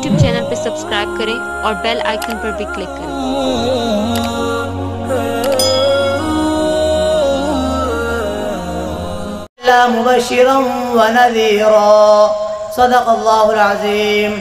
YouTube channel پہ subscribe کریں اور بیل آئیکن پر بھی کلک کریں۔ مبشرا ونذیرا، صدق اللہ العظیم۔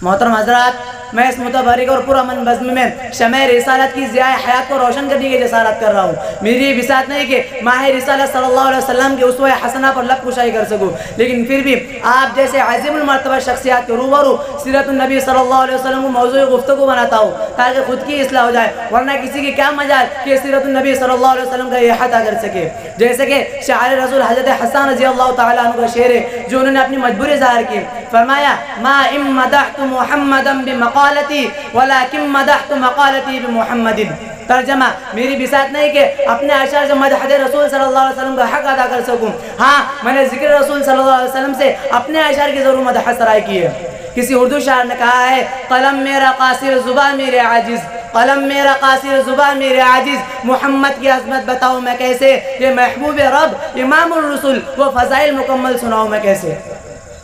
محترم حضرات، میں اس متبرک اور پرامن بزم میں شمع رسالت کی ضیاء حیات کو روشن کرنے کی جسارت کر رہا ہوں۔ میری یہ بساط نہیں کہ ماہ رسالت صلی اللہ علیہ وسلم کے اسوہ حسنہ پر لب کشائی کر سکوں، لیکن پھر بھی آپ جیسے عظیم المرتبہ شخصیات کے روبرو سیرت النبی صلی اللہ علیہ وسلم کو موضوع گفتگو بناتا ہوں تاکہ خود کی اصلاح ہو جائے، ورنہ کسی کی کیا مجال کہ سیرت النبی صلی اللہ علیہ وسلم کا احاطہ کر سکے۔ جیسے کہ شاعر رسول حضرت حسان رضی اللہ تعالیٰ عنہ کا شعر ہے جو انہوں نے اپنی مجبوری ظاہر کی، فرمایا ما ام مدحت محمدا بمقالتی ولیکن مدحت مقالتی بمحمد۔ ترجمہ، میری بساط نہیں کہ اپنے اشعار سے مدحت رسول صلی اللہ علیہ وسلم کا حق ادا کر سکوں، ہاں میں نے ذکر رسول صلی اللہ علیہ وسلم سے اپنے اشعار کی ضرور مدح سرائی کی ہے۔ کسی اردو شاعر نے کہا ہے قلم میرا قاصر زبان میرے عاجز، قلم میرا قاصر زبان میرے عاجز، محمد کی عظمت بتاؤں میں کیسے، یہ محبوب رب امام الرسول وہ فضائل مکمل سناؤں میں کیسے۔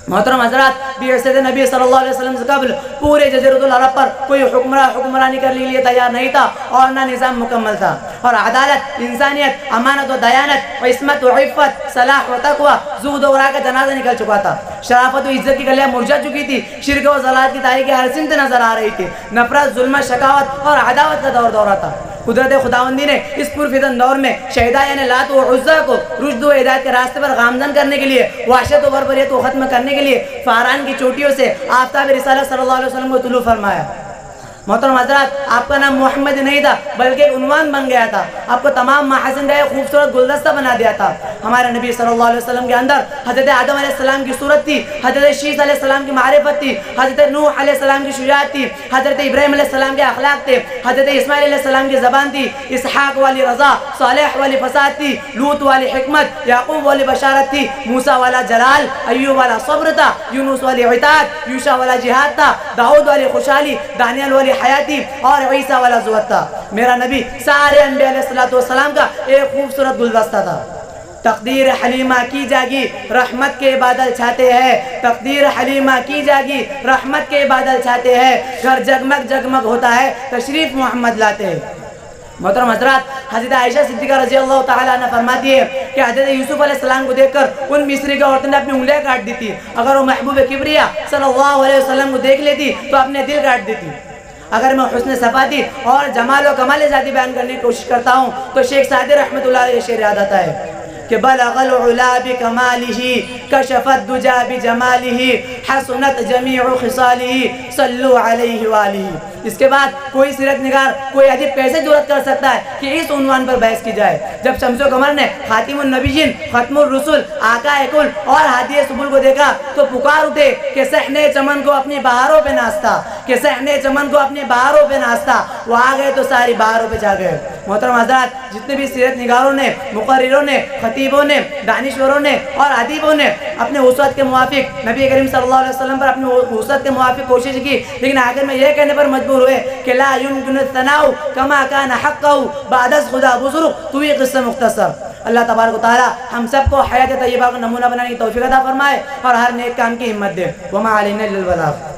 محترم حضرات، بعثت نبی صلی اللہ علیہ وسلم سے قبل پورے جزیرۃ العرب پر کوئی حکمرانی کرنے کے لیے تیار نہیں تھا اور نہ نظام مکمل تھا، اور عدالت، انسانیت، امانت و دیانت، عصمت و عفت، صلاح و تقوی، زہد و ورع کا جنازہ نکل چکا تھا، شرافت و عزت کی گلیاں مرجھا چکی تھی، شرک و ضلالت کی تاریخیں ہر سمت نظر آ رہی تھی، نفرت، ظلم، شقاوت اور عداوت کا دورہ تھا۔ قدرت خداوندی نے اس پرفتن دور میں شہداء یعنی لات و عزا کو رشد و ہدایت کے راستے پر گامزن کرنے کے لیے، وحشت و بربریت کو ختم کرنے کے لیے فاران کی چوٹیوں سے آفتاب رسالت صلی اللہ علیہ وسلم کو طلوع فرمایا۔ محترم حضرات، آپ کا نام محمد نہیں تھا بلکہ ایک عنوان بن گیا تھا، آپ کو تمام محاسن کا ایک خوبصورت گلدستہ بنا دیا تھا۔ ہمارے نبی صلی اللہ علیہ وسلم کے اندر حضرت آدم علیہ السلام کی صورت تھی، حضرت شیث علیہ السلام کی معرفت تھی، حضرت نوح علیہ السلام کی شجاعت تھی، حضرت ابراہیم علیہ السلام کے اخلاق تھے، حضرت اسماعیل علیہ السلام کی زبان تھی، اسحاق والی رضا، صالح والی فساد تھی، لوط والی حکمت، یعقوب والی بشارت تھی، موسیٰ والا جلال، ایوب والا صبر تھا، یونس والی عتاد، یوشع والا جہاد تھا، داؤد والی خوشحالی، دانیال والی حیاتی اور عیسیٰ والا زہد تھا۔ میرا نبی سارے انبیاء علیہ السلام کا ایک خوبصورت گلدستہ تھا۔ تقدیر حلیمہ کی جاگی رحمت کے بادل چھاتے ہیں، تقدیر حلیمہ کی جاگی رحمت کے بادل چھاتے ہیں، گھر جگمگ جگمگ ہوتا ہے تشریف محمد لاتے ہیں۔ محترم حضرات، حضرت عائشہ صدیقہ رضی اللہ تعالیٰ عنہ فرماتی ہے کہ حضرت یوسف علیہ السلام کو دیکھ کر ان مصری کی عورتوں نے اپنی انگلیاں کاٹ دی تھی، اگر وہ محبوب کبریا صلی اللہ علیہ وسلم کو دیکھ لیتی تو اپنے دل کاٹ دیتی۔ اگر میں حسن صفاتی اور جمال و کمال ذاتی بیان کرنے کی کوشش کرتا ہوں تو شیخ سعدی رحمۃ اللہ علیہ شعر یاد آتا ہے کہ بلغ العلا بکمالہ کشف الدجا بجمالہ حسنت جمیع خصالہ صلو علیہ وآلہ۔ اس کے بعد کوئی سیرت نگار، کوئی ادیب کیسے جرأت کر سکتا ہے کہ اس عنوان پر بحث کی جائے، جب شمس و قمر نے خاتم النبیین، ختم الرسل، آقا کل اور ہادی سبل کو دیکھا تو پکار اٹھے کہ صحن چمن کو اپنی بہاروں پہ ناچتا، کہ صحن چمن کو اپنی بہاروں پہ ناچتا، وہ آ گئے تو ساری بہاروں پہ جا گئے۔ محترم حضرات، جتنے بھی سیرت نگاروں نے، مقرروں نے، خطیبوں نے، دانشوروں نے اور ادیبوں نے اپنے وسعت کے موافق نبی کریم صلی اللہ علیہ وسلم پر اپنی وسعت کے موافق کوشش کی، لیکن آخر میں یہ کہنے پر مجبور ہوئے کہ لا يمكن الثناء كما كان حقه بعد از خدا بزرگ تو یہ قصہ مختصر۔ اللہ تبارک و تعالی ہم سب کو حیات طیبہ کا نمونہ بنانے کی توفیق عطا فرمائے اور ہر نیک کام کی ہمت دے۔ وما علینا الا البلاغ۔